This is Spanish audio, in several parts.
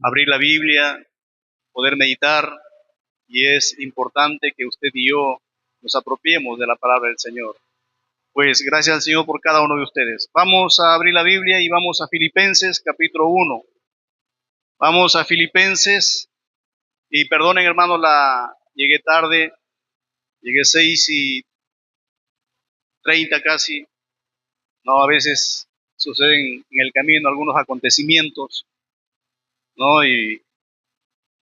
abrir la Biblia, poder meditar, y es importante que usted y yo nos apropiemos de la palabra del Señor. Pues gracias al Señor por cada uno de ustedes. Vamos a abrir la Biblia y vamos a Filipenses capítulo 1. Vamos a Filipenses, y perdonen hermanos, llegué tarde, llegué 6:30 casi. No, a veces suceden en el camino algunos acontecimientos, ¿no? Y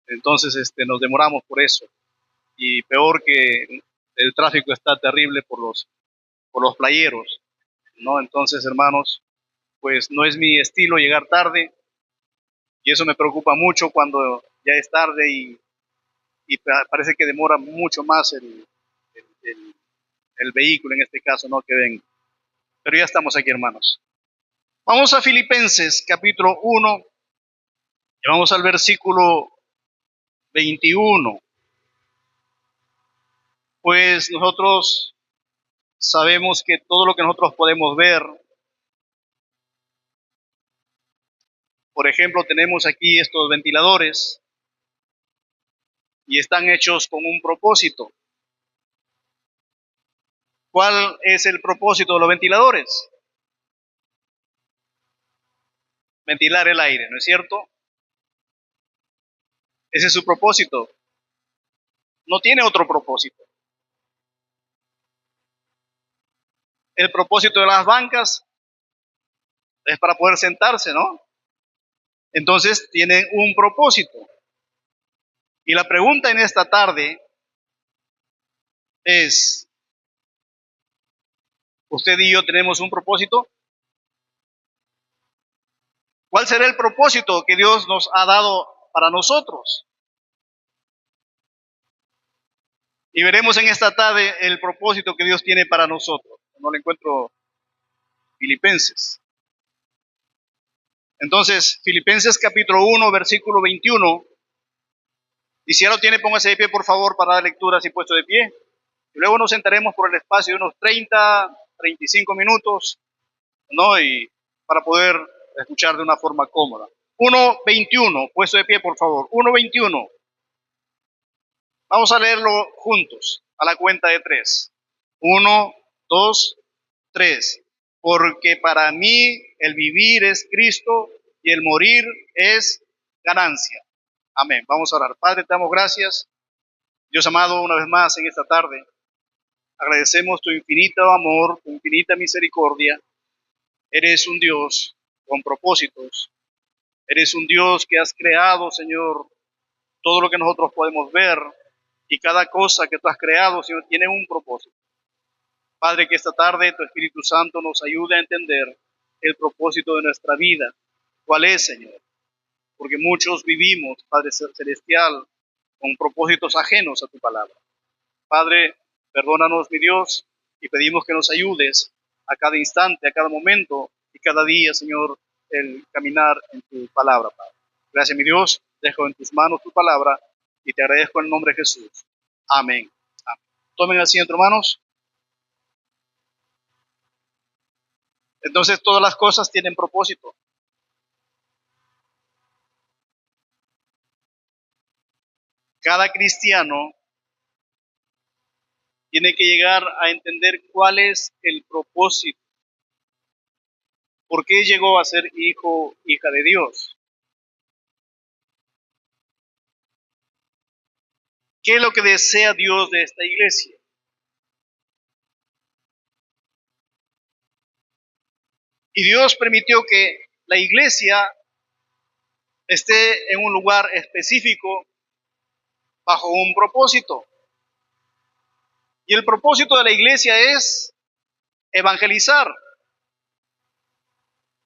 entonces nos demoramos por eso. Y peor que el tráfico está terrible por los playeros, ¿no? Entonces, hermanos, pues no es mi estilo llegar tarde, y eso me preocupa mucho cuando ya es tarde y parece que demora mucho más el vehículo, en este caso, ¿no? Que ven. Pero ya estamos aquí, hermanos. Vamos a Filipenses capítulo 1 y vamos al versículo 21. Pues nosotros sabemos que todo lo que nosotros podemos ver, por ejemplo, tenemos aquí estos ventiladores y están hechos con un propósito. ¿Cuál es el propósito de los ventiladores? Ventilar el aire, ¿no es cierto? Ese es su propósito. No tiene otro propósito. El propósito de las bancas es para poder sentarse, ¿no? Entonces tienen un propósito. Y la pregunta en esta tarde es, ¿usted y yo tenemos un propósito? ¿Cuál será el propósito que Dios nos ha dado para nosotros? Y veremos en esta tarde el propósito que Dios tiene para nosotros. No lo encuentro. Filipenses. Entonces, Filipenses capítulo 1, versículo 21. Y si ya lo tiene, póngase de pie, por favor, para dar lectura si puesto de pie. Y luego nos sentaremos por el espacio de unos 35 minutos, ¿no? Y para poder escuchar de una forma cómoda. 1:21, puesto de pie, por favor. 1:21. Vamos a leerlo juntos, a la cuenta de 3. 1, 2, 3. Porque para mí el vivir es Cristo y el morir es ganancia. Amén. Vamos a orar. Padre, te damos gracias. Dios amado, una vez más en esta tarde, agradecemos tu infinito amor, tu infinita misericordia. Eres un Dios con propósitos. Eres un Dios que has creado, Señor, todo lo que nosotros podemos ver, y cada cosa que tú has creado, Señor, tiene un propósito. Padre, que esta tarde tu Espíritu Santo nos ayude a entender el propósito de nuestra vida. ¿Cuál es, Señor? Porque muchos vivimos, Padre Celestial, con propósitos ajenos a tu palabra. Padre, perdónanos, mi Dios, y pedimos que nos ayudes a cada instante, a cada momento y cada día, Señor, el caminar en tu palabra, Padre. Gracias, mi Dios, dejo en tus manos tu palabra y te agradezco en el nombre de Jesús. Amén. Amén. Tomen asiento, hermanos. Entonces, todas las cosas tienen propósito. Cada cristiano tiene que llegar a entender cuál es el propósito. ¿Por qué llegó a ser hijo, hija de Dios? ¿Qué es lo que desea Dios de esta iglesia? Y Dios permitió que la iglesia esté en un lugar específico bajo un propósito. Y el propósito de la iglesia es evangelizar,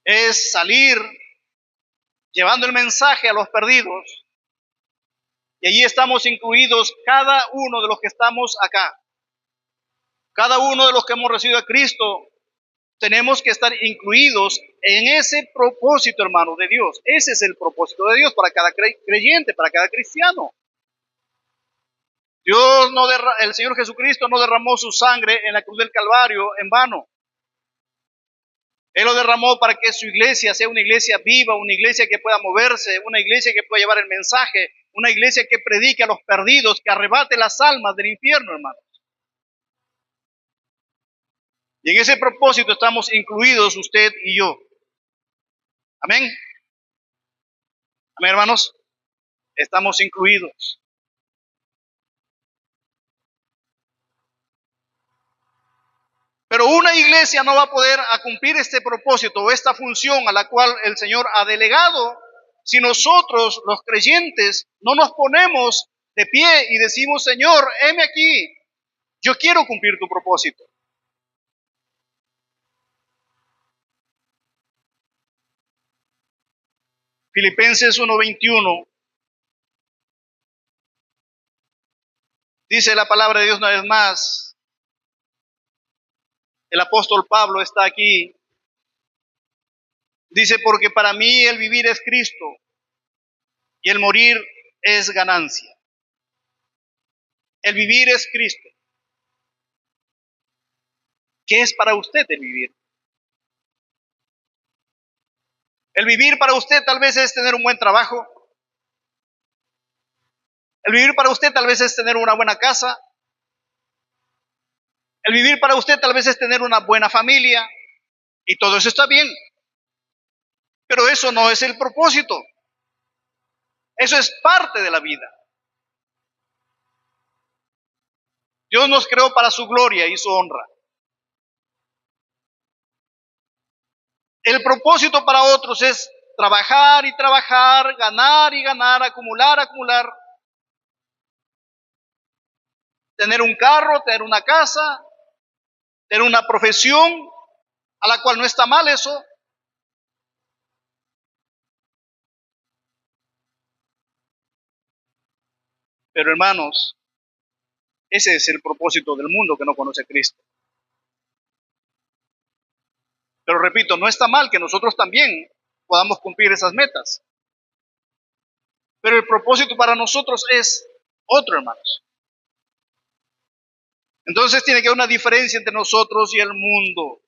es salir llevando el mensaje a los perdidos. Y allí estamos incluidos cada uno de los que estamos acá. Cada uno de los que hemos recibido a Cristo, tenemos que estar incluidos en ese propósito, hermano, de Dios. Ese es el propósito de Dios para cada creyente, para cada cristiano. El Señor Jesucristo no derramó su sangre en la cruz del Calvario en vano. Él lo derramó para que su iglesia sea una iglesia viva, una iglesia que pueda moverse, una iglesia que pueda llevar el mensaje, una iglesia que predique a los perdidos, que arrebate las almas del infierno, hermano. Y en ese propósito estamos incluidos usted y yo. Amén. Amén, hermanos. Estamos incluidos. Pero una iglesia no va a poder cumplir este propósito o esta función a la cual el Señor ha delegado si nosotros, los creyentes, no nos ponemos de pie y decimos, Señor, heme aquí, yo quiero cumplir tu propósito. Filipenses 1:21 dice la palabra de Dios una vez más. El apóstol Pablo está aquí. Dice, porque para mí el vivir es Cristo y el morir es ganancia. El vivir es Cristo. ¿Qué es para usted el vivir? El vivir para usted tal vez es tener un buen trabajo. El vivir para usted tal vez es tener una buena casa. El vivir para usted tal vez es tener una buena familia. Y todo eso está bien. Pero eso no es el propósito. Eso es parte de la vida. Dios nos creó para su gloria y su honra. El propósito para otros es trabajar y trabajar, ganar y ganar, acumular, acumular. Tener un carro, tener una casa, tener una profesión, a la cual no está mal eso. Pero hermanos, ese es el propósito del mundo que no conoce a Cristo. Pero repito, no está mal que nosotros también podamos cumplir esas metas. Pero el propósito para nosotros es otro, hermanos. Entonces tiene que haber una diferencia entre nosotros y el mundo.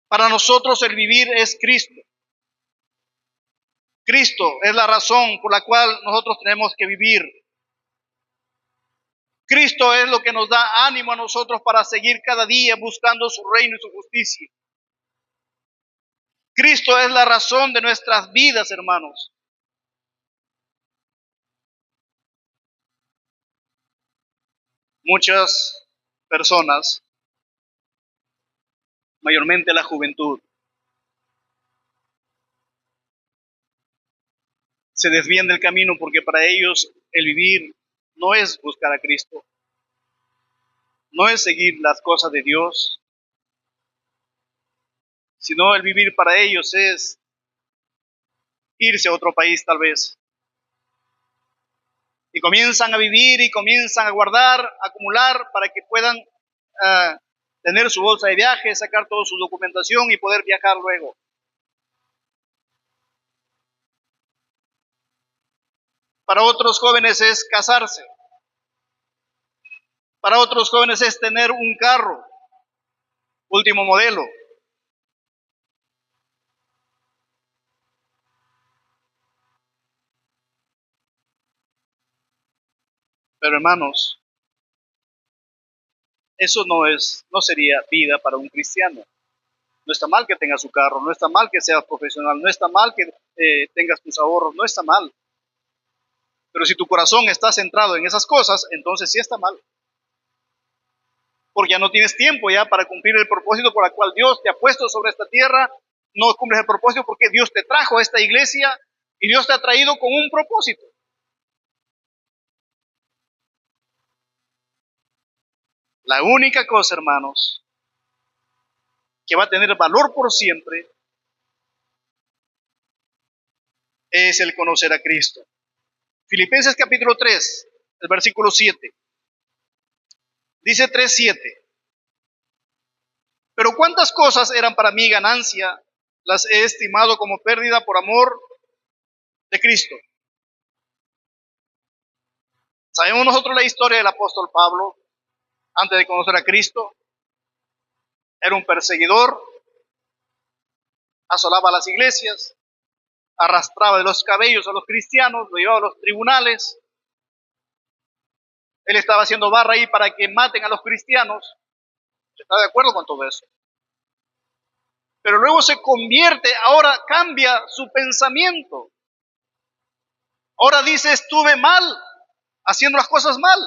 Para nosotros el vivir es Cristo. Cristo es la razón por la cual nosotros tenemos que vivir. Cristo es lo que nos da ánimo a nosotros para seguir cada día buscando su reino y su justicia. Cristo es la razón de nuestras vidas, hermanos. Muchas personas, mayormente la juventud, se desvían del camino porque para ellos el vivir no es buscar a Cristo, no es seguir las cosas de Dios, sino el vivir para ellos es irse a otro país tal vez. Y comienzan a vivir y comienzan a guardar, a acumular para que puedan tener su bolsa de viaje, sacar toda su documentación y poder viajar luego. Para otros jóvenes es casarse. Para otros jóvenes es tener un carro, último modelo. Pero hermanos, eso no sería vida para un cristiano. No está mal que tengas su carro, no está mal que seas profesional, no está mal que tengas tus ahorros, no está mal. Pero si tu corazón está centrado en esas cosas, entonces sí está mal. Porque ya no tienes tiempo ya para cumplir el propósito por el cual Dios te ha puesto sobre esta tierra. No cumples el propósito porque Dios te trajo a esta iglesia y Dios te ha traído con un propósito. La única cosa, hermanos, que va a tener valor por siempre es el conocer a Cristo. Filipenses capítulo 3, el versículo 7. Dice 3:7. Pero cuántas cosas eran para mí ganancia, las he estimado como pérdida por amor de Cristo. Sabemos nosotros la historia del apóstol Pablo antes de conocer a Cristo. Era un perseguidor, asolaba las iglesias, arrastraba de los cabellos a los cristianos, lo llevaba a los tribunales. Él estaba haciendo barra ahí para que maten a los cristianos. ¿Está de acuerdo con todo eso? Pero luego se convierte, ahora cambia su pensamiento. Ahora dice, estuve mal, haciendo las cosas mal.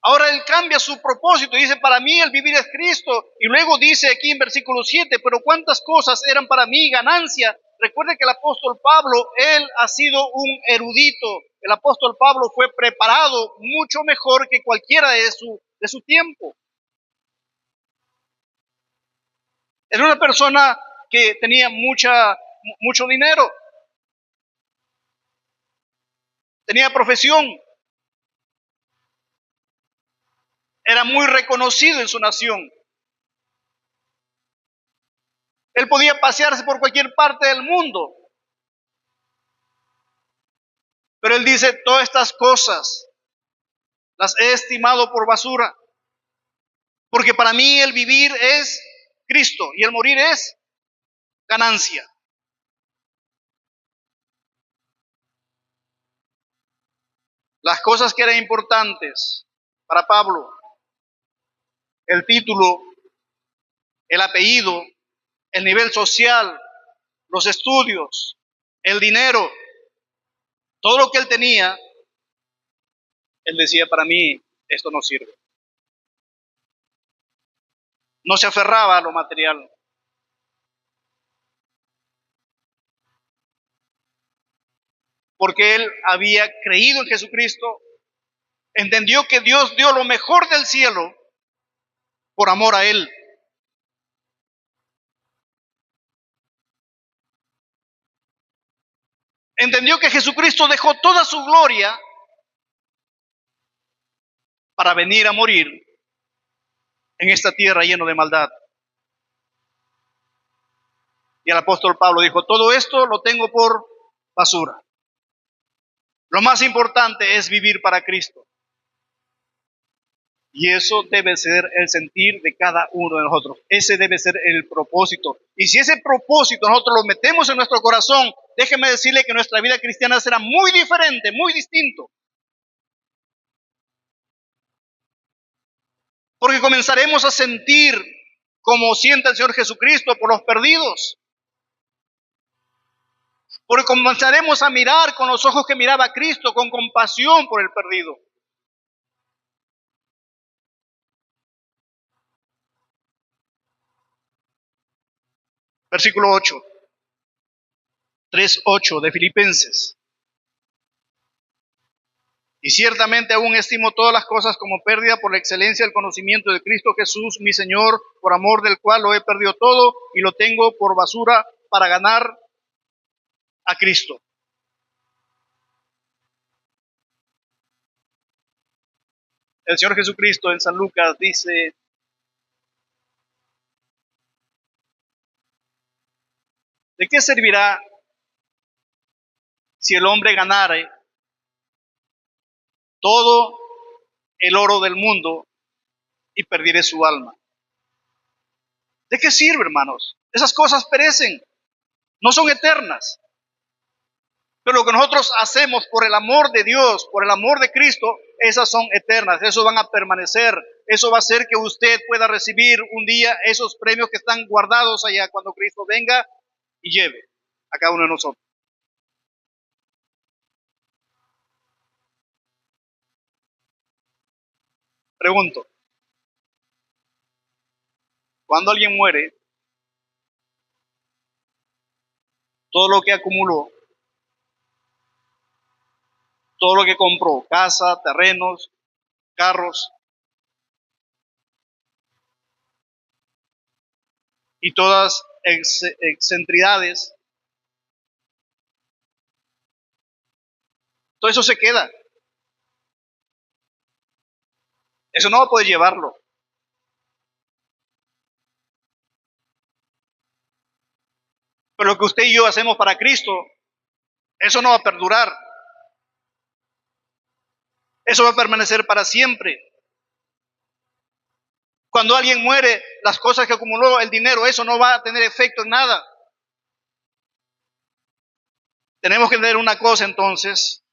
Ahora él cambia su propósito y dice, para mí el vivir es Cristo. Y luego dice aquí en versículo 7, pero cuántas cosas eran para mí ganancia. Recuerde que el apóstol Pablo, él ha sido un erudito. El apóstol Pablo fue preparado mucho mejor que cualquiera de su tiempo. Era una persona que tenía mucho dinero. Tenía profesión. Era muy reconocido en su nación. Él podía pasearse por cualquier parte del mundo. Pero él dice, todas estas cosas las he estimado por basura. Porque para mí el vivir es Cristo y el morir es ganancia. Las cosas que eran importantes para Pablo, el título, el apellido, el nivel social, los estudios, el dinero, todo lo que él tenía, él decía, para mí esto no sirve. No se aferraba a lo material. Porque él había creído en Jesucristo, entendió que Dios dio lo mejor del cielo por amor a él. Entendió que Jesucristo dejó toda su gloria para venir a morir en esta tierra llena de maldad. Y el apóstol Pablo dijo, todo esto lo tengo por basura. Lo más importante es vivir para Cristo. Y eso debe ser el sentir de cada uno de nosotros. Ese debe ser el propósito. Y si ese propósito nosotros lo metemos en nuestro corazón, déjeme decirle que nuestra vida cristiana será muy diferente, muy distinto. Porque comenzaremos a sentir como siente el Señor Jesucristo por los perdidos. Porque comenzaremos a mirar con los ojos que miraba Cristo, con compasión por el perdido. Versículo 8. 3:8 de Filipenses. Y ciertamente aún estimo todas las cosas como pérdida por la excelencia del conocimiento de Cristo Jesús, mi Señor, por amor del cual lo he perdido todo y lo tengo por basura para ganar a Cristo. El Señor Jesucristo en San Lucas dice, ¿de qué servirá si el hombre ganare todo el oro del mundo y perdiere su alma? ¿De qué sirve, hermanos? Esas cosas perecen, no son eternas. Pero lo que nosotros hacemos por el amor de Dios, por el amor de Cristo, esas son eternas, eso van a permanecer. Eso va a hacer que usted pueda recibir un día esos premios que están guardados allá cuando Cristo venga y lleve a cada uno de nosotros. Pregunto, cuando alguien muere, todo lo que acumuló, todo lo que compró, casa, terrenos, carros y todas excentridades, todo eso se queda. Eso no va a poder llevarlo. Pero lo que usted y yo hacemos para Cristo, eso no va a perdurar. Eso va a permanecer para siempre. Cuando alguien muere, las cosas que acumuló, el dinero, eso no va a tener efecto en nada. Tenemos que entender una cosa entonces,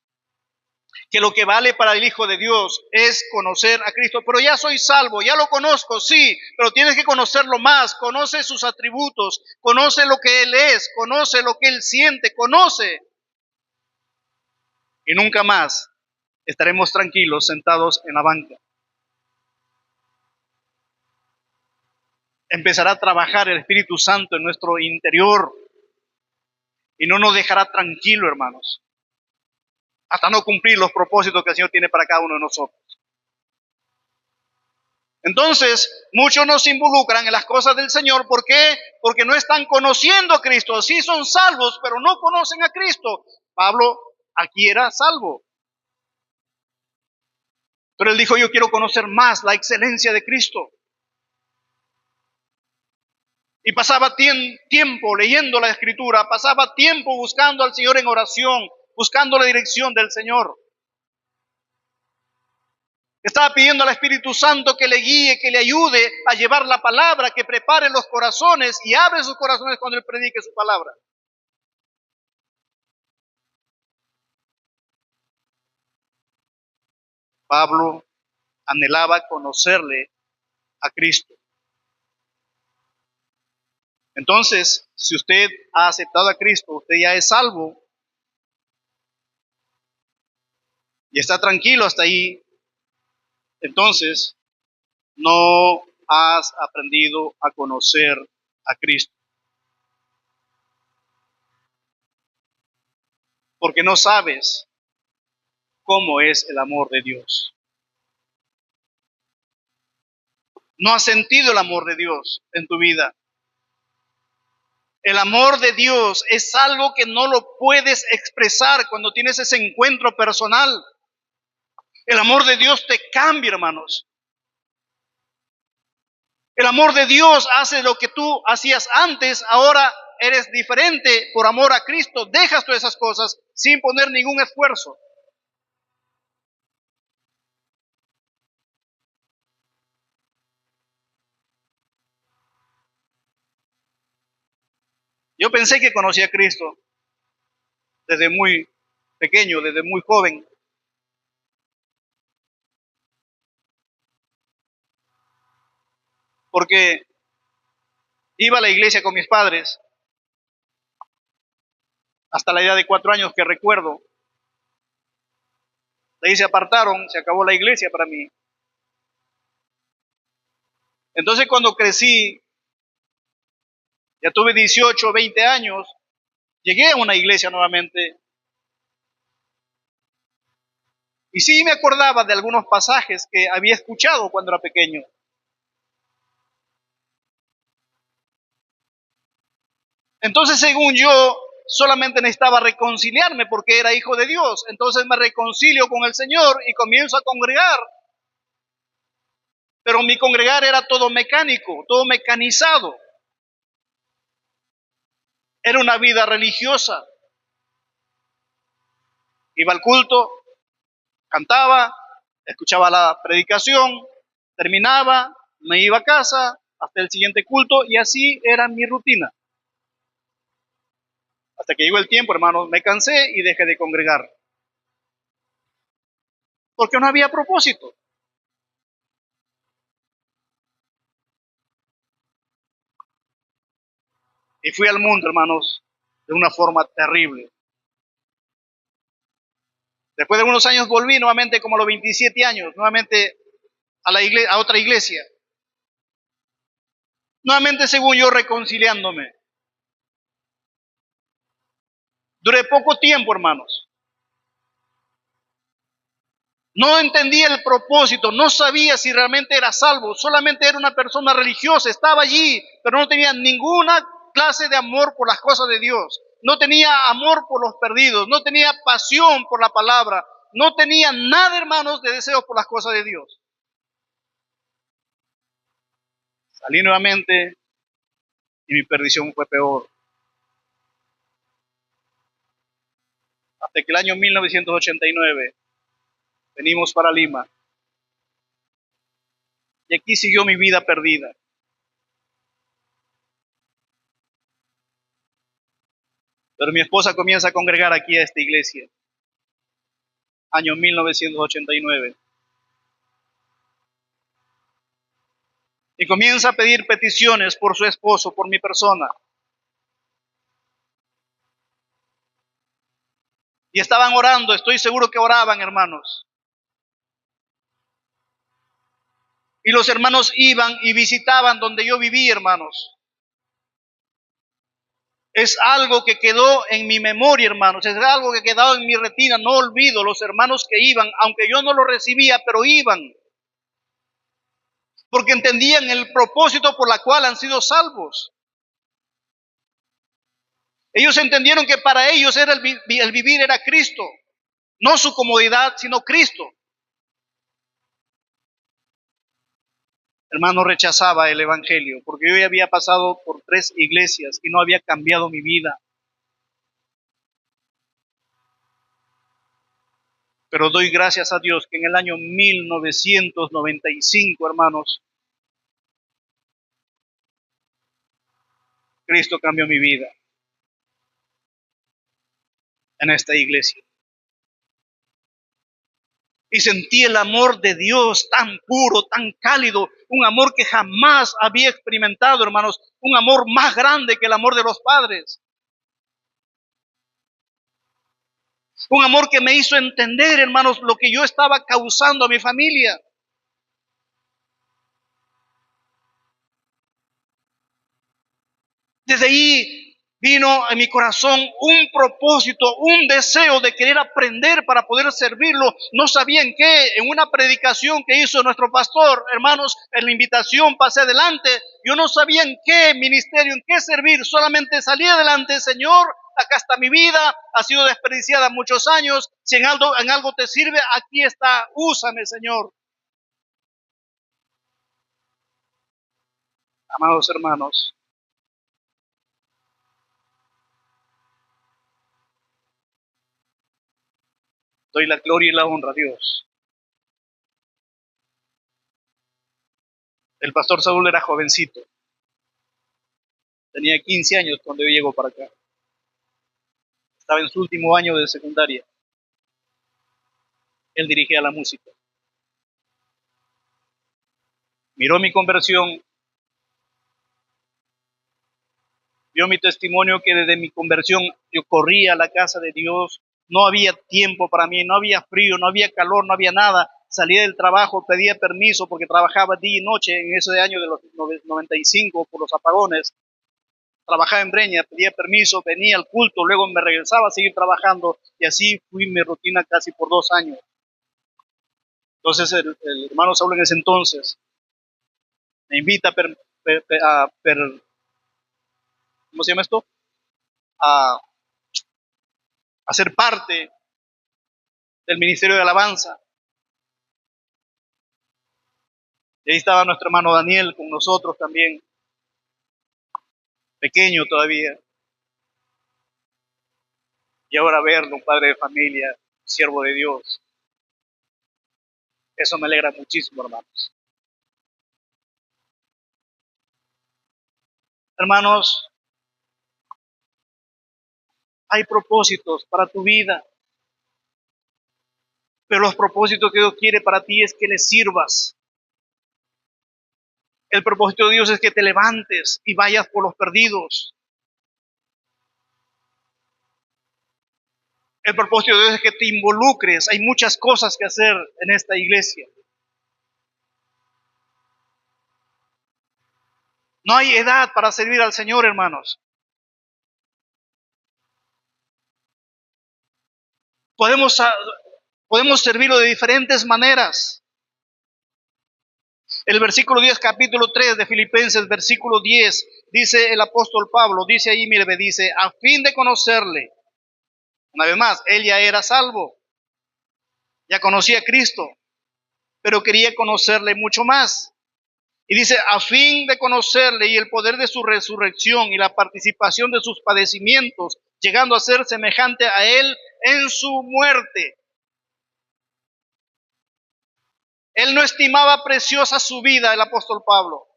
que lo que vale para el Hijo de Dios es conocer a Cristo. Pero ya soy salvo, ya lo conozco, sí, pero tienes que conocerlo más. Conoce sus atributos, conoce lo que Él es, conoce lo que Él siente, conoce. Y nunca más estaremos tranquilos sentados en la banca. Empezará a trabajar el Espíritu Santo en nuestro interior y no nos dejará tranquilo, hermanos, hasta no cumplir los propósitos que el Señor tiene para cada uno de nosotros. Entonces, muchos no se involucran en las cosas del Señor. ¿Por qué? Porque no están conociendo a Cristo. Sí son salvos, pero no conocen a Cristo. Pablo aquí era salvo. Pero él dijo, yo quiero conocer más la excelencia de Cristo. Y pasaba tiempo leyendo la Escritura, pasaba tiempo buscando al Señor en oración, buscando la dirección del Señor. Estaba pidiendo al Espíritu Santo que le guíe, que le ayude a llevar la palabra, que prepare los corazones y abre sus corazones cuando Él predique su palabra. Pablo anhelaba conocerle a Cristo. Entonces, si usted ha aceptado a Cristo, usted ya es salvo y está tranquilo hasta ahí, entonces no has aprendido a conocer a Cristo. Porque no sabes cómo es el amor de Dios. No has sentido el amor de Dios en tu vida. El amor de Dios es algo que no lo puedes expresar cuando tienes ese encuentro personal. El amor de Dios te cambia, hermanos. El amor de Dios hace lo que tú hacías antes, ahora eres diferente por amor a Cristo. Dejas todas esas cosas sin poner ningún esfuerzo. Yo pensé que conocía a Cristo desde muy pequeño, desde muy joven. Porque iba a la iglesia con mis padres hasta la edad de 4 años que recuerdo. De ahí se apartaron, se acabó la iglesia para mí. Entonces cuando crecí, ya tuve 18, 20 años, llegué a una iglesia nuevamente. Y sí me acordaba de algunos pasajes que había escuchado cuando era pequeño. Entonces, según yo, solamente necesitaba reconciliarme porque era hijo de Dios. Entonces me reconcilio con el Señor y comienzo a congregar. Pero mi congregar era todo mecánico, todo mecanizado. Era una vida religiosa. Iba al culto, cantaba, escuchaba la predicación, terminaba, me iba a casa hasta el siguiente culto y así era mi rutina. Hasta que llegó el tiempo, hermanos, me cansé y dejé de congregar. Porque no había propósito. Y fui al mundo, hermanos, de una forma terrible. Después de unos años volví nuevamente como a los 27 años, nuevamente a la iglesia, a otra iglesia. Nuevamente, según yo, reconciliándome. Duré poco tiempo, hermanos. No entendía el propósito, no sabía si realmente era salvo, solamente era una persona religiosa, estaba allí, pero no tenía ninguna clase de amor por las cosas de Dios. No tenía amor por los perdidos, no tenía pasión por la palabra, no tenía nada, hermanos, de deseos por las cosas de Dios. Salí nuevamente y mi perdición fue peor. Hasta que el año 1989 venimos para Lima. Y aquí siguió mi vida perdida. Pero mi esposa comienza a congregar aquí a esta iglesia, año 1989. Y comienza a pedir peticiones por su esposo, por mi persona. Y estaban orando, estoy seguro que oraban, hermanos. Y los hermanos iban y visitaban donde yo viví, hermanos. Es algo que quedó en mi memoria, hermanos. Es algo que quedó en mi retina. No olvido los hermanos que iban, aunque yo no lo recibía, pero iban. Porque entendían el propósito por la cual han sido salvos. Ellos entendieron que para ellos era el vivir era Cristo. No su comodidad, sino Cristo. Hermano, rechazaba el evangelio porque yo ya había pasado por 3 iglesias y no había cambiado mi vida. Pero doy gracias a Dios que en el año 1995, hermanos, Cristo cambió mi vida en esta iglesia. Y sentí el amor de Dios tan puro, tan cálido, un amor que jamás había experimentado, hermanos, un amor más grande que el amor de los padres. Un amor que me hizo entender, hermanos, lo que yo estaba causando a mi familia. Desde ahí vino a mi corazón un propósito, un deseo de querer aprender para poder servirlo. No sabía en qué, en una predicación que hizo nuestro pastor, hermanos, en la invitación pasé adelante. Yo no sabía en qué ministerio, en qué servir, solamente salí adelante, Señor. Acá está mi vida, ha sido desperdiciada muchos años. Si en algo te sirve, aquí está, úsame, Señor. Amados hermanos, doy la gloria y la honra a Dios. El pastor Saúl era jovencito, tenía 15 años cuando yo llego para acá. Estaba en su último año de secundaria. Él dirigía la música. Miró mi conversión, vio mi testimonio que desde mi conversión yo corría a la casa de Dios. No había tiempo para mí, no había frío, no había calor, no había nada. Salía del trabajo, pedía permiso porque trabajaba día y noche en ese año de los 95 por los apagones. Trabajaba en Breña, pedía permiso, venía al culto, luego me regresaba a seguir trabajando y así fui mi rutina casi por 2 años. Entonces el hermano Saúl en ese entonces me invita ¿cómo se llama esto? A ser parte del ministerio de alabanza. Y ahí estaba nuestro hermano Daniel con nosotros también, pequeño todavía. Y ahora verlo, un padre de familia, siervo de Dios. Eso me alegra muchísimo, hermanos. Hermanos, hay propósitos para tu vida, pero los propósitos que Dios quiere para ti es que le sirvas. El propósito de Dios es que te levantes y vayas por los perdidos. El propósito de Dios es que te involucres. Hay muchas cosas que hacer en esta iglesia. No hay edad para servir al Señor, hermanos. Podemos servirlo de diferentes maneras. El versículo 10, capítulo 3 de Filipenses, versículo 10, dice el apóstol Pablo, dice ahí, mire, dice, a fin de conocerle. Una vez más, él ya era salvo, ya conocía a Cristo, pero quería conocerle mucho más. Y dice, a fin de conocerle y el poder de su resurrección y la participación de sus padecimientos, llegando a ser semejante a él en su muerte. Él no estimaba preciosa su vida, el apóstol Pablo.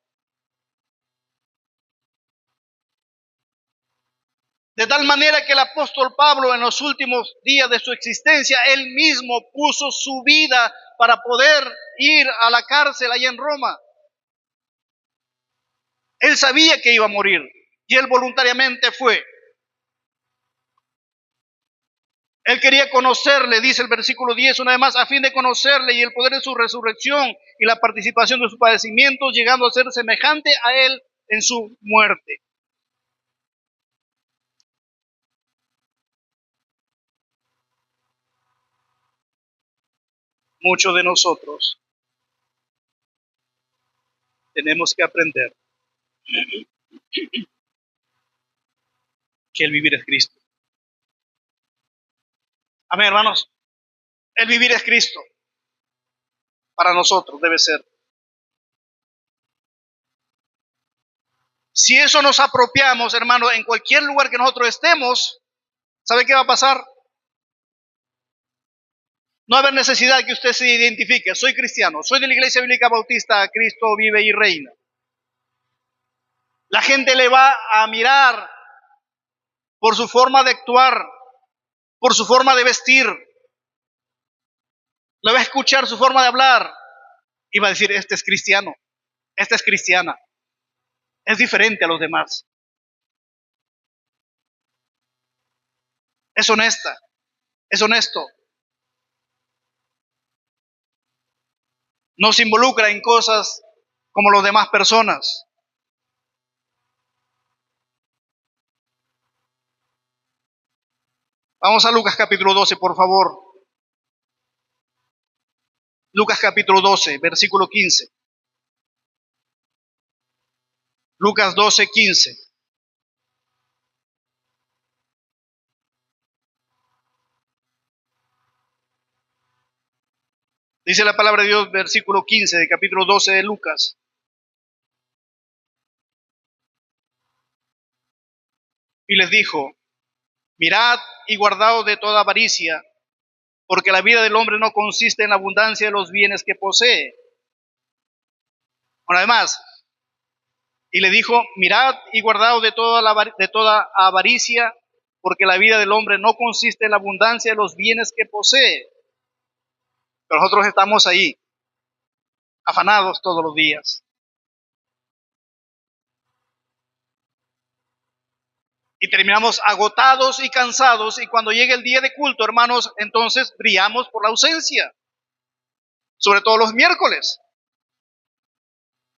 De tal manera que el apóstol Pablo en los últimos días de su existencia, él mismo puso su vida para poder ir a la cárcel allá en Roma. Él sabía que iba a morir y él voluntariamente fue. Él quería conocerle, dice el versículo 10, una vez más, a fin de conocerle y el poder de su resurrección y la participación de sus padecimientos, llegando a ser semejante a él en su muerte. Muchos de nosotros tenemos que aprender que el vivir es Cristo. Amén, hermanos. El vivir es Cristo. Para nosotros debe ser. Si eso nos apropiamos, hermano, en cualquier lugar que nosotros estemos, ¿sabe qué va a pasar? No va a haber necesidad que usted se identifique. Soy cristiano, soy de la Iglesia Bíblica Bautista, Cristo vive y reina. La gente le va a mirar por su forma de actuar, por su forma de vestir. Le va a escuchar su forma de hablar y va a decir, este es cristiano, esta es cristiana, es diferente a los demás. Es honesta, es honesto. No se involucra en cosas como las demás personas. Vamos a Lucas capítulo 12, por favor. Lucas capítulo 12, versículo 15. Lucas 12, 15. Dice la palabra de Dios, versículo 15 de capítulo 12 de Lucas. Y les dijo, mirad y guardaos de toda avaricia, porque la vida del hombre no consiste en la abundancia de los bienes que posee. Una vez más, y le dijo, mirad y guardaos de toda avaricia, porque la vida del hombre no consiste en la abundancia de los bienes que posee. Pero nosotros estamos ahí, afanados todos los días. Y terminamos agotados y cansados, y cuando llega el día de culto, hermanos, entonces brillamos por la ausencia. Sobre todo los miércoles,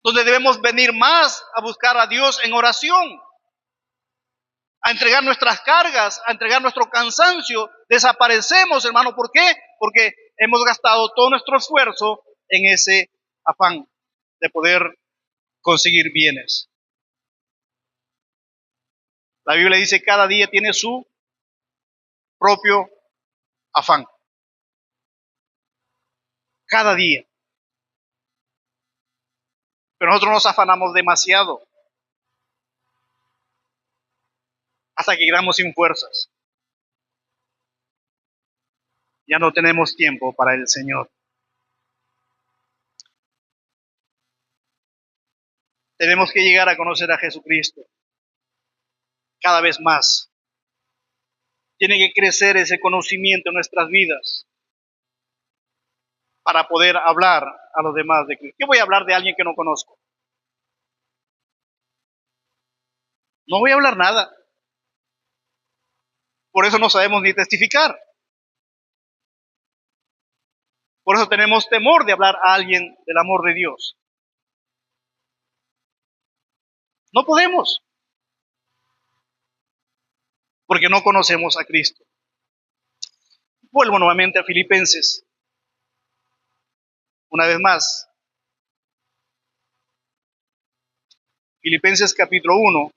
donde debemos venir más a buscar a Dios en oración, a entregar nuestras cargas, a entregar nuestro cansancio. Desaparecemos, hermano. ¿Por qué? Porque hemos gastado todo nuestro esfuerzo en ese afán de poder conseguir bienes. La Biblia dice cada día tiene su propio afán. Cada día. Pero nosotros nos afanamos demasiado hasta que quedamos sin fuerzas. Ya no tenemos tiempo para el Señor. Tenemos que llegar a conocer a Jesucristo cada vez más. Tiene que crecer ese conocimiento en nuestras vidas para poder hablar a los demás de Cristo. ¿Qué voy a hablar de alguien que no conozco? No voy a hablar nada. Por eso no sabemos ni testificar. Por eso tenemos temor de hablar a alguien del amor de Dios. No podemos, porque no conocemos a Cristo. Vuelvo nuevamente a Filipenses. Una vez más. Filipenses capítulo 1.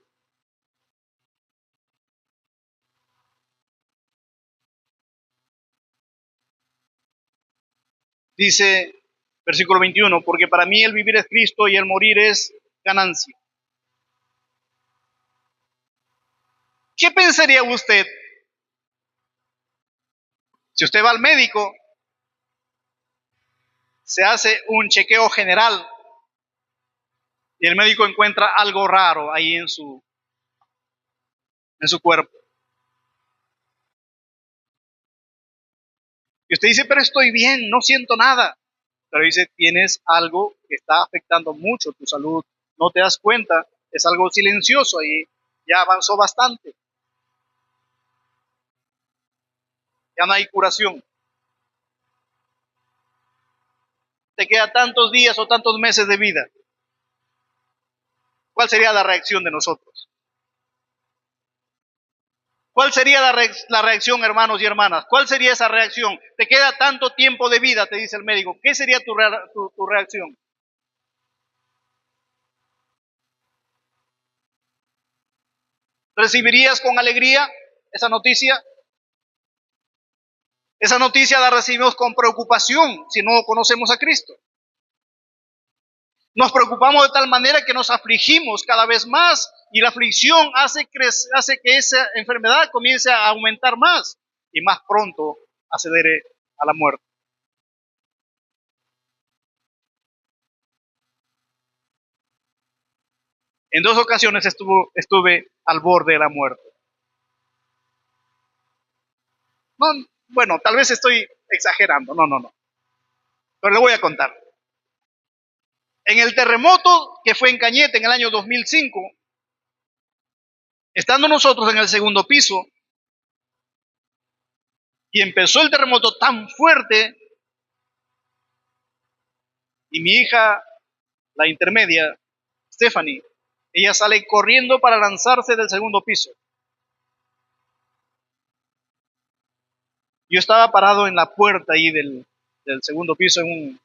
Dice, versículo 21, porque para mí el vivir es Cristo y el morir es ganancia. ¿Qué pensaría usted si usted va al médico se hace un chequeo general y el médico encuentra algo raro ahí en su cuerpo. Y usted dice, pero estoy bien, no siento nada. Pero dice, tienes algo que está afectando mucho tu salud, no te das cuenta, es algo silencioso y ya avanzó bastante, ya no hay curación. Te queda tantos días o tantos meses de vida. ¿Cuál sería la reacción de nosotros? ¿Cuál sería la reacción, hermanos y hermanas? ¿Cuál sería esa reacción? Te queda tanto tiempo de vida, te dice el médico. ¿Qué sería tu reacción? ¿Recibirías con alegría esa noticia? Esa noticia la recibimos con preocupación si no conocemos a Cristo. Nos preocupamos de tal manera que nos afligimos cada vez más y la aflicción hace que esa enfermedad comience a aumentar más y más pronto acceder a la muerte. En 2 ocasiones estuve al borde de la muerte. No, bueno, tal vez estoy exagerando, no. Pero le voy a contar. En el terremoto que fue en Cañete en el año 2005, estando nosotros en el segundo piso, y empezó el terremoto tan fuerte, y mi hija, la intermedia, Stephanie, ella sale corriendo para lanzarse del segundo piso. Yo estaba parado en la puerta ahí del segundo piso uh,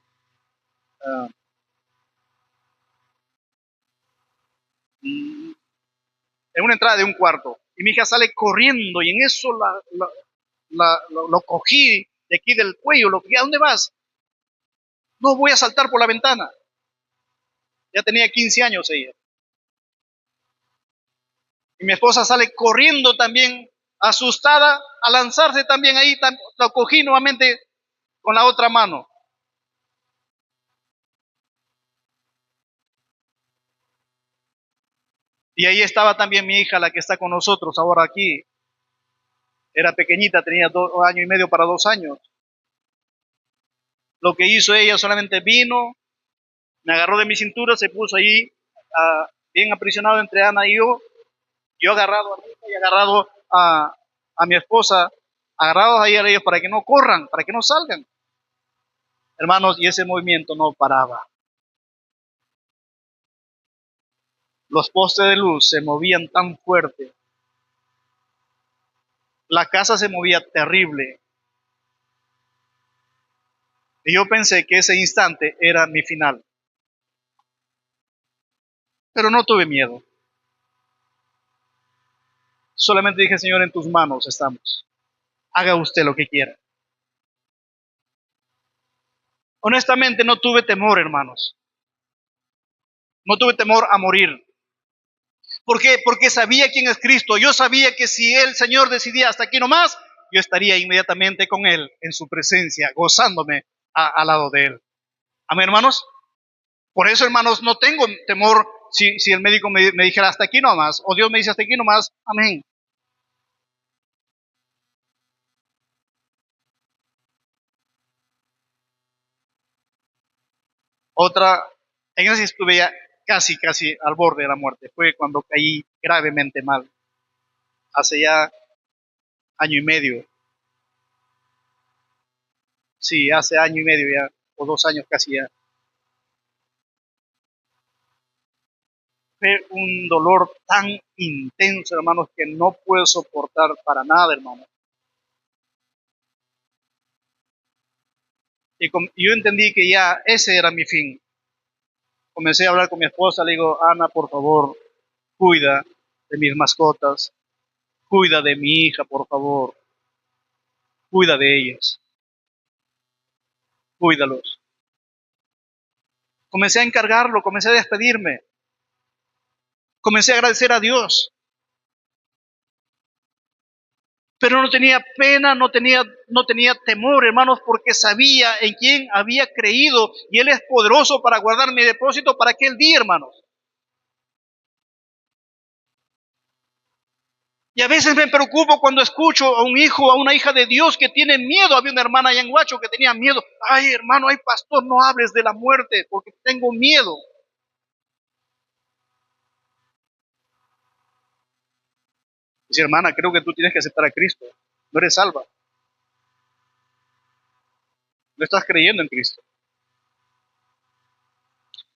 en una entrada de un cuarto. Y mi hija sale corriendo y en eso lo cogí de aquí del cuello, lo cogí, ¿a dónde vas? No, voy a saltar por la ventana. Ya tenía 15 años ella. Y mi esposa sale corriendo también, asustada, a lanzarse también ahí, lo cogí nuevamente con la otra mano. Y ahí estaba también mi hija, la que está con nosotros ahora aquí. Era pequeñita, tenía 2 años y medio para 2 años. Lo que hizo ella solamente vino, me agarró de mi cintura, se puso ahí bien aprisionado entre Ana y yo agarrado a mi hija y agarrado a mi esposa, agarrados ahí a ellos para que no corran, para que no salgan. Hermanos, y ese movimiento no paraba. Los postes de luz se movían tan fuerte. La casa se movía terrible. Y yo pensé que ese instante era mi final. Pero no tuve miedo. Solamente dije, Señor, en tus manos estamos. Haga usted lo que quiera. Honestamente no tuve temor, hermanos. No tuve temor a morir. ¿Por qué? Porque sabía quién es Cristo. Yo sabía que si el Señor decidía hasta aquí nomás, yo estaría inmediatamente con Él en su presencia, gozándome al lado de Él. Amén, hermanos. Por eso, hermanos, no tengo temor si el médico me dijera hasta aquí nomás, o Dios me dice hasta aquí nomás. Amén. Otra, en esa sí estuve ya casi al borde de la muerte. Fue cuando caí gravemente mal. Hace ya año y medio. Sí, hace año y medio ya, o 2 años casi ya. Fue un dolor tan intenso, hermanos, que no puedo soportar para nada, hermano. Y yo entendí que ya ese era mi fin. Comencé a hablar con mi esposa, le digo, Ana, por favor, cuida de mis mascotas, cuida de mi hija, por favor, cuida de ellas, cuídalos. Comencé a encargarlo, comencé a despedirme, comencé a agradecer a Dios. Pero no tenía pena, no tenía temor, hermanos, porque sabía en quién había creído y Él es poderoso para guardar mi depósito para aquel día, hermanos. Y a veces me preocupo cuando escucho a un hijo, a una hija de Dios que tiene miedo. Había una hermana allá en Huacho que tenía miedo. Ay, hermano, ay, pastor, no hables de la muerte porque tengo miedo. Dice, hermana, creo que tú tienes que aceptar a Cristo. No eres salva. No estás creyendo en Cristo.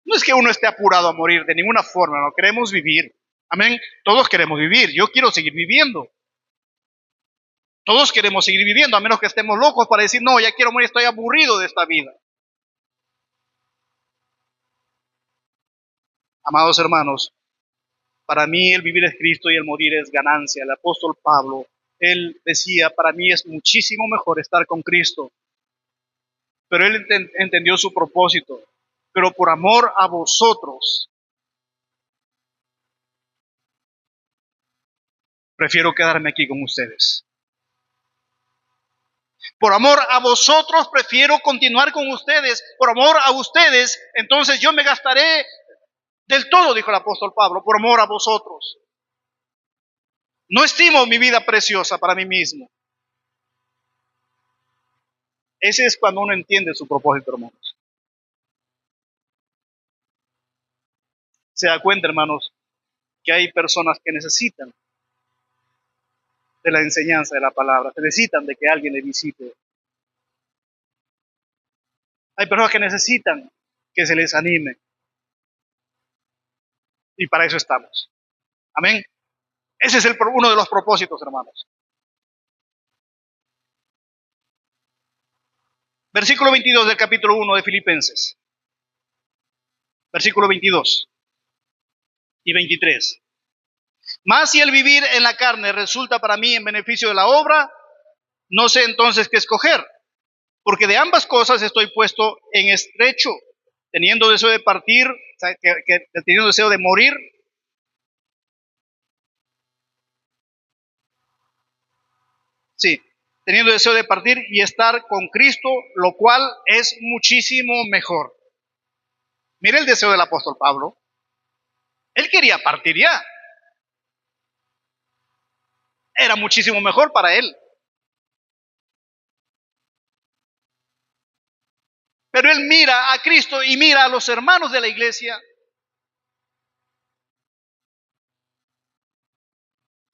No es que uno esté apurado a morir de ninguna forma, no queremos vivir. Amén. Todos queremos vivir. Yo quiero seguir viviendo. Todos queremos seguir viviendo, a menos que estemos locos para decir, no, ya quiero morir, estoy aburrido de esta vida. Amados hermanos, para mí el vivir es Cristo y el morir es ganancia. El apóstol Pablo, él decía, para mí es muchísimo mejor estar con Cristo. Pero él entendió su propósito. Pero por amor a vosotros, prefiero quedarme aquí con ustedes. Por amor a vosotros, prefiero continuar con ustedes. Por amor a ustedes, entonces yo me gastaré del todo, dijo el apóstol Pablo, por amor a vosotros. No estimo mi vida preciosa para mí mismo. Ese es cuando uno entiende su propósito, hermanos. Se da cuenta, hermanos, que hay personas que necesitan de la enseñanza de la palabra, que necesitan de que alguien le visite. Hay personas que necesitan que se les anime. Y para eso estamos. Amén. Ese es uno de los propósitos, hermanos. Versículo 22 del capítulo 1 de Filipenses. Versículo 22 y 23. Mas si el vivir en la carne resulta para mí en beneficio de la obra, no sé entonces qué escoger, porque de ambas cosas estoy puesto en estrecho, teniendo deseo de partir, o sea, teniendo deseo de morir. Sí, teniendo deseo de partir y estar con Cristo, lo cual es muchísimo mejor. Mire el deseo del apóstol Pablo. Él quería partir ya. Era muchísimo mejor para él. Pero él mira a Cristo y mira a los hermanos de la iglesia.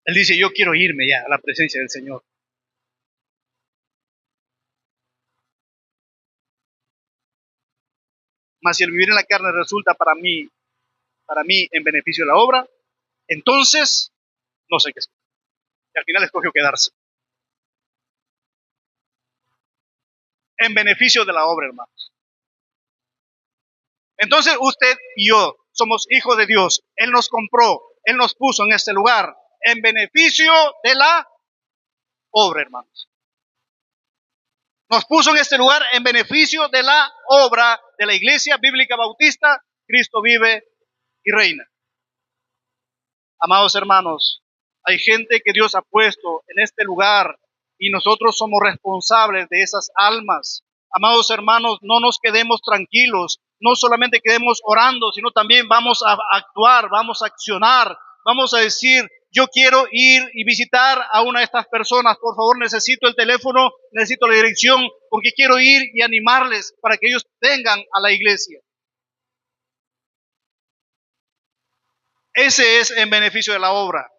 Él dice, yo quiero irme ya a la presencia del Señor. Mas si el vivir en la carne resulta para mí en beneficio de la obra, entonces no sé qué es. Y al final escogió quedarse. En beneficio de la obra, hermanos. Entonces usted y yo somos hijos de Dios. Él nos compró, Él nos puso en este lugar en beneficio de la obra, hermanos. Nos puso en este lugar en beneficio de la obra de la Iglesia Bíblica Bautista. Cristo vive y reina. Amados hermanos, hay gente que Dios ha puesto en este lugar y nosotros somos responsables de esas almas. Amados hermanos, no nos quedemos tranquilos, no solamente quedemos orando, sino también vamos a actuar, vamos a accionar, vamos a decir, yo quiero ir y visitar a una de estas personas, por favor necesito el teléfono, necesito la dirección, porque quiero ir y animarles para que ellos vengan a la iglesia. Ese es en beneficio de la obra.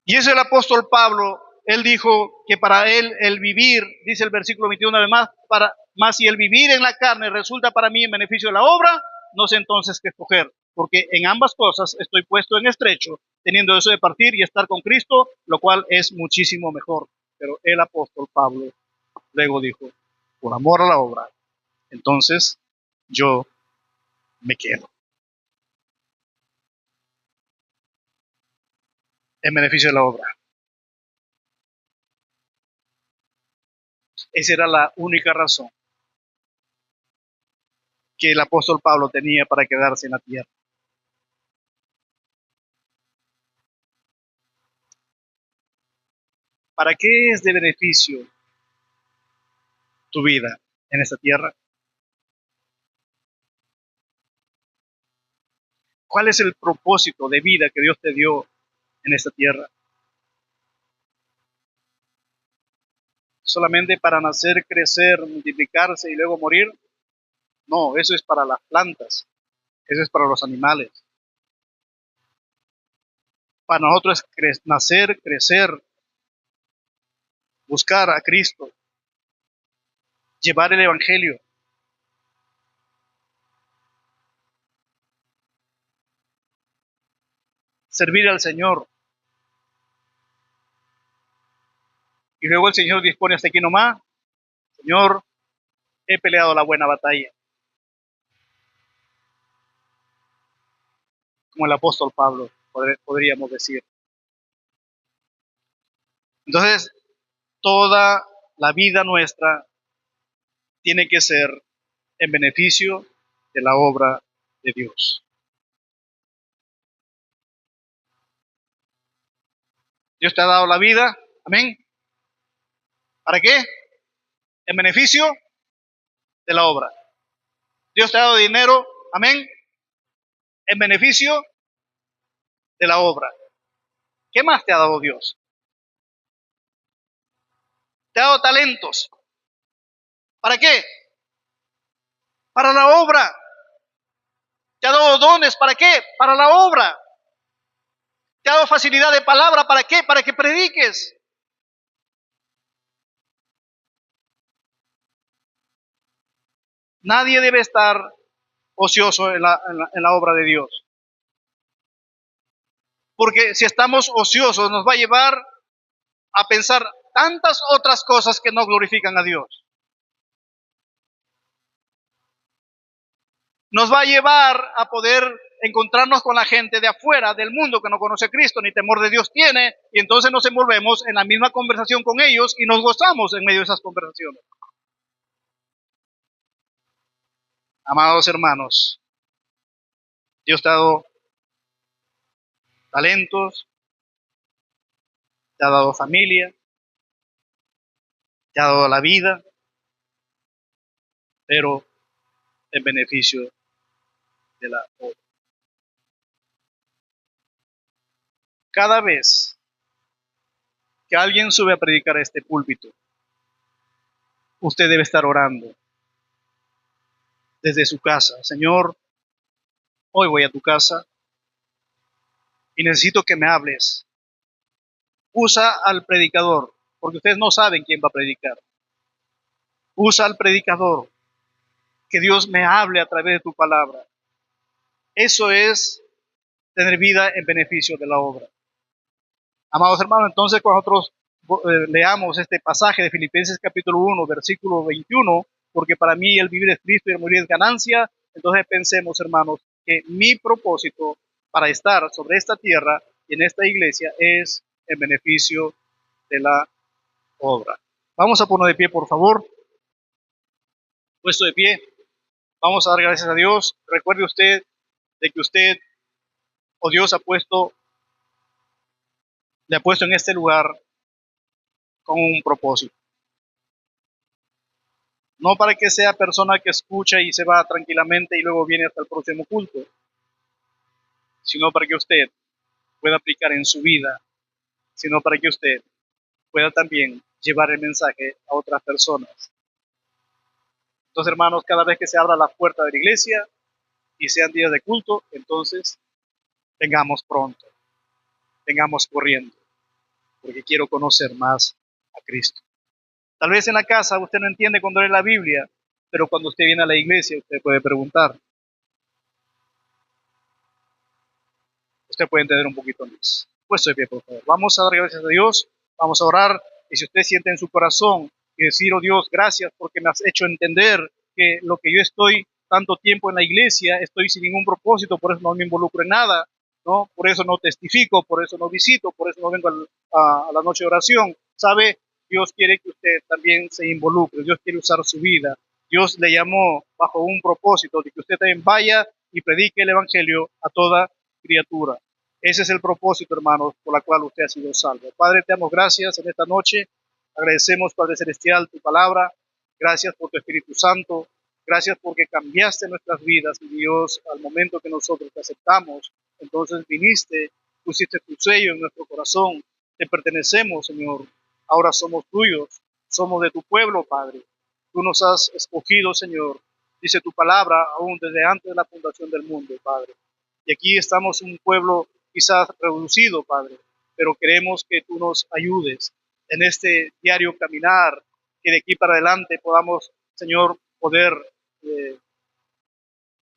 Y es el apóstol Pablo, él dijo que para él el vivir, dice el versículo 21 además, más si el vivir en la carne resulta para mí en beneficio de la obra, no sé entonces qué escoger, porque en ambas cosas estoy puesto en estrecho, teniendo eso de partir y estar con Cristo, lo cual es muchísimo mejor. Pero el apóstol Pablo luego dijo, por amor a la obra, entonces yo me quedo. En beneficio de la obra. Esa era la única razón que el apóstol Pablo tenía para quedarse en la tierra. ¿Para qué es de beneficio tu vida en esta tierra? ¿Cuál es el propósito de vida que Dios te dio en esta tierra? ¿Solamente para nacer, crecer, multiplicarse y luego morir? No, eso es para las plantas, eso es para los animales. Para nosotros es nacer, crecer, buscar a Cristo, llevar el Evangelio, servir al Señor. Y luego el Señor dispone hasta aquí nomás. Señor, he peleado la buena batalla. Como el apóstol Pablo, podríamos decir. Entonces, toda la vida nuestra tiene que ser en beneficio de la obra de Dios. Dios te ha dado la vida, amén. ¿Para qué? En beneficio de la obra. Dios te ha dado dinero, amén, en beneficio de la obra. ¿Qué más te ha dado Dios? Te ha dado talentos. ¿Para qué? Para la obra. Te ha dado dones, ¿para qué? Para la obra. Te ha dado facilidad de palabra, ¿para qué? Para que prediques. Nadie debe estar ocioso en la obra de Dios. Porque si estamos ociosos nos va a llevar a pensar tantas otras cosas que no glorifican a Dios. Nos va a llevar a poder encontrarnos con la gente de afuera, del mundo, que no conoce a Cristo, ni temor de Dios tiene, y entonces nos envolvemos en la misma conversación con ellos y nos gozamos en medio de esas conversaciones. Amados hermanos, Dios te ha dado talentos, te ha dado familia, te ha dado la vida, pero en beneficio de la obra. Cada vez que alguien sube a predicar a este púlpito, usted debe estar orando desde su casa. Señor, hoy voy a tu casa y necesito que me hables. Usa al predicador, porque ustedes no saben quién va a predicar. Usa al predicador, que Dios me hable a través de tu palabra. Eso es tener vida en beneficio de la obra. Amados hermanos, entonces cuando nosotros leamos este pasaje de Filipenses capítulo 1, versículo 21, porque para mí el vivir es Cristo y el morir es ganancia, entonces pensemos, hermanos, que mi propósito para estar sobre esta tierra y en esta iglesia es en beneficio de la obra. Vamos a poner de pie, por favor. Puesto de pie, vamos a dar gracias a Dios. Recuerde usted de que usted o Dios le ha puesto en este lugar con un propósito. No para que sea persona que escucha y se va tranquilamente y luego viene hasta el próximo culto, sino para que usted pueda aplicar en su vida, sino para que usted pueda también llevar el mensaje a otras personas. Entonces, hermanos, cada vez que se abra la puerta de la iglesia y sean días de culto, entonces vengamos pronto, vengamos corriendo, porque quiero conocer más a Cristo. Tal vez en la casa usted no entiende cuando lee la Biblia, pero cuando usted viene a la iglesia usted puede preguntar. Usted puede entender un poquito más. Puesto de pie, por favor. Vamos a dar gracias a Dios, vamos a orar, y si usted siente en su corazón y decir, oh Dios, gracias porque me has hecho entender que lo que yo estoy tanto tiempo en la iglesia, estoy sin ningún propósito, por eso no me involucro en nada, ¿no? Por eso no testifico, por eso no visito, por eso no vengo a la noche de oración. ¿Sabe? Dios quiere que usted también se involucre, Dios quiere usar su vida. Dios le llamó bajo un propósito de que usted también vaya y predique el Evangelio a toda criatura. Ese es el propósito, hermanos, por la cual usted ha sido salvo. Padre, te damos gracias en esta noche. Agradecemos, Padre Celestial, tu palabra. Gracias por tu Espíritu Santo. Gracias porque cambiaste nuestras vidas, mi Dios, al momento que nosotros te aceptamos. Entonces viniste, pusiste tu sello en nuestro corazón. Te pertenecemos, Señor. Ahora somos tuyos. Somos de tu pueblo, Padre. Tú nos has escogido, Señor. Dice tu palabra aún desde antes de la fundación del mundo, Padre. Y aquí estamos un pueblo quizás reducido, Padre, pero queremos que tú nos ayudes en este diario caminar, que de aquí para adelante podamos, Señor, poder eh,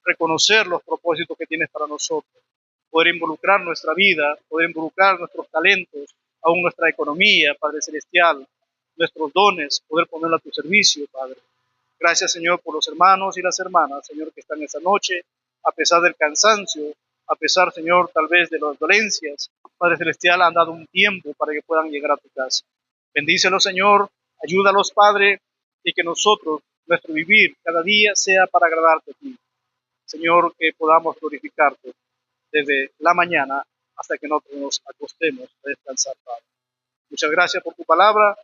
reconocer los propósitos que tienes para nosotros, poder involucrar nuestra vida, poder involucrar nuestros talentos, aún nuestra economía, Padre Celestial, nuestros dones, poder ponerlo a tu servicio, Padre. Gracias, Señor, por los hermanos y las hermanas, Señor, que están esta noche, a pesar del cansancio, a pesar, Señor, tal vez de las dolencias. Padre Celestial, han dado un tiempo para que puedan llegar a tu casa. Bendícelos, Señor, ayúdalos, Padre, y que nosotros, nuestro vivir cada día sea para agradarte a ti. Señor, que podamos glorificarte desde la mañana hasta que nosotros nos acostemos a descansar, Padre. Muchas gracias por tu palabra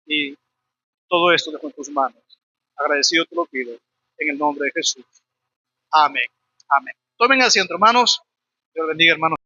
y todo esto dejo en tus manos. Agradecido te lo pido en el nombre de Jesús. Amén. Amén. Tomen asiento, hermanos. Dios bendiga, hermanos.